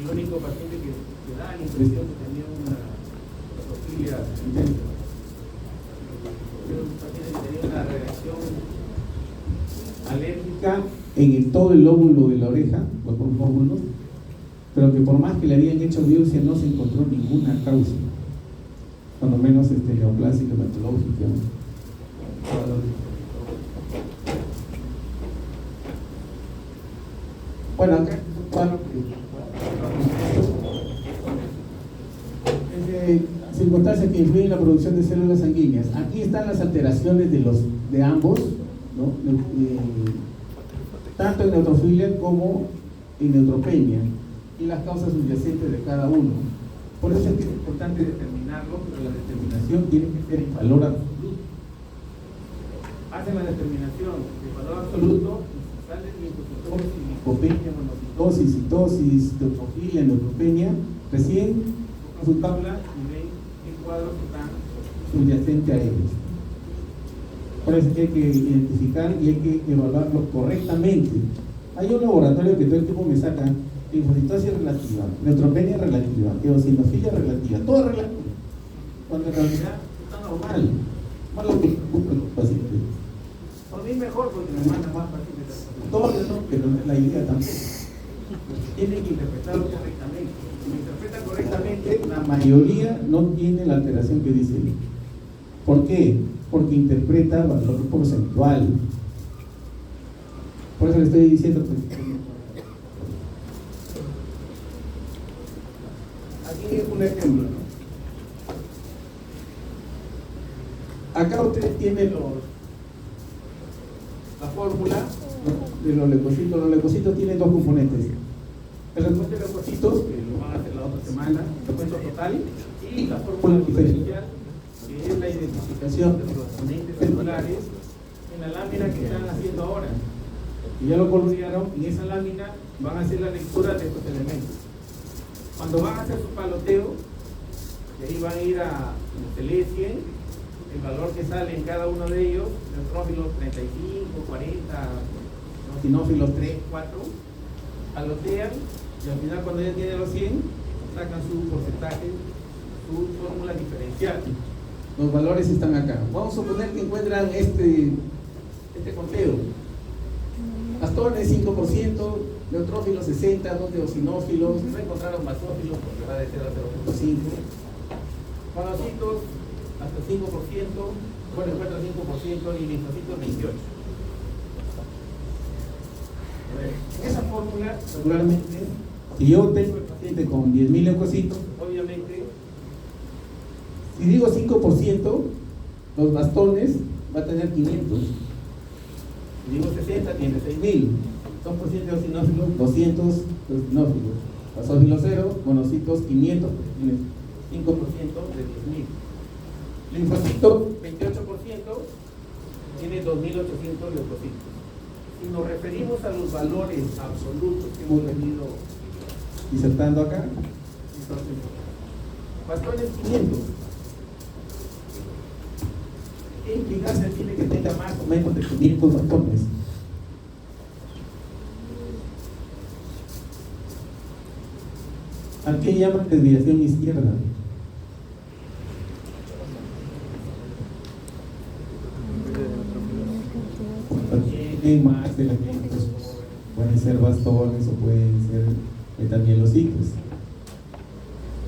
El único paciente que da la impresión que tenía una basófilia intensa. Un paciente que tenía una reacción alérgica en todo el lóbulo de la oreja, los lóbulos, pero que por más que le habían hecho biopsia no se encontró ninguna causa, cuando menos neoplasia hematológica. Bueno, acá circunstancias que influyen en la producción de células sanguíneas. Aquí están las alteraciones de ambos, ¿no? tanto en neutrofilia como en neutropenia, y las causas subyacentes de cada uno. Por eso es que es importante determinarlo, pero la determinación tiene que ser en valor absoluto. Hacen la determinación de valor absoluto y si sale linfocitosis, linfopenia, monocitosis, citosis, neutrofilia, neutropenia, recién con su tabla y ven qué cuadros están subyacentes a ellos. Por eso hay que identificar y hay que evaluarlo correctamente. Hay un laboratorio que todo el tiempo me saca linfocitosis relativa, neutropenia relativa, eosinofilia relativa, todo relativo, cuando en realidad está normal. Malo que preocupen los pacientes. Por mí mejor porque me mandan más pacientes. Todo eso, pero no es la idea tampoco. Tienen que interpretarlo correctamente. Si lo interpretan correctamente, la mayoría no tiene la alteración que dice él. ¿Por qué? Porque interpreta valor porcentual. Por eso le estoy diciendo que aquí es un ejemplo, ¿no? Acá usted tiene la fórmula de los leucocitos. Los leucocitos tienen dos componentes: el recuento de leucocitos, que lo van a hacer la otra semana, el recuento total, y la fórmula diferencial, que es la identificación de los componentes celulares en la lámina que están haciendo ahora. Y ya lo colorearon, en esa lámina van a hacer la lectura de estos elementos. Cuando van a hacer su paloteo, de ahí van a ir a el TLE100, el valor que sale en cada uno de ellos, neutrófilos 35, 40, eosinófilos 3, 4, palotean y al final cuando ya tienen los 100, sacan su porcentaje, su fórmula diferencial. Los valores están acá. Vamos a suponer que encuentran este conteo. Bastones 5%, neutrófilos 60, 2 de eosinófilos, no encontraron basófilos porque va de 0 a 0.5. Monocitos hasta 5%, bueno, encuentra 5% y linfocitos 28. En esa fórmula, regularmente, si yo tengo el paciente con 10.000 leucocitos, obviamente, si digo 5%, los bastones va a tener 500. Si digo 60, tiene 6.000. 2% de eosinófilos, 200 eosinófilos. Basófilos 0, monocitos 500, tiene 5% de 10.000. Linfocito, 28%, tiene 2.800 leucocitos. Si nos referimos a los valores absolutos que hemos venido disertando acá, entonces, bastones 500. ¿Qué implicancia tiene que tenga más o menos de 500 bastones? ¿A qué llaman desviación izquierda? Tienen más elementos, pueden ser bastones o pueden ser metamilocitos,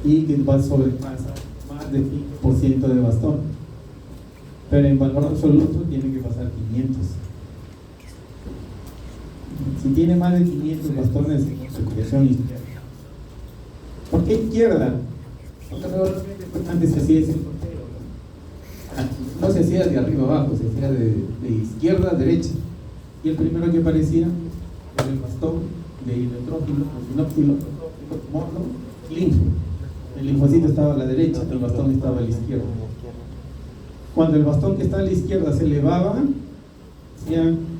y que va a sobrepasar más de 5% de bastón, pero en valor absoluto tiene que pasar 500. Si tiene más de 500 bastones, es desviación izquierda. ¿Por qué izquierda? Porque antes se hacía ese conteo, no se hacía de arriba abajo, se hacía de izquierda a derecha, y el primero que aparecía era el bastón de neutrófilo, eosinófilo, mono, linfo. El linfocito estaba a la derecha, el bastón estaba a la izquierda. Cuando el bastón que está a la izquierda se elevaba,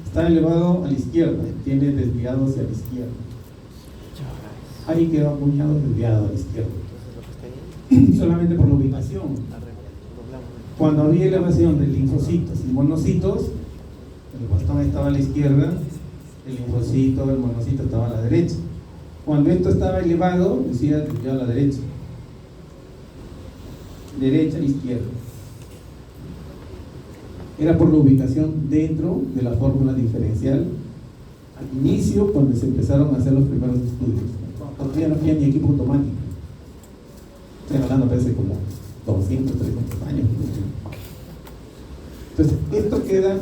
está elevado a la izquierda, tiene desviado hacia la izquierda. Ahí quedó acuñado desviado a la izquierda. Solamente por la ubicación. Cuando había elevación de linfocitos y monocitos, el bastón estaba a la izquierda, el linfocito, el monocito estaba a la derecha. Cuando esto estaba elevado, decía desviado a la derecha. Derecha a izquierda. Era por la ubicación dentro de la fórmula diferencial al inicio, cuando se empezaron a hacer los primeros estudios. Todavía no había ni equipo automático. Estoy hablando parece como 200, 300 años. Entonces, esto queda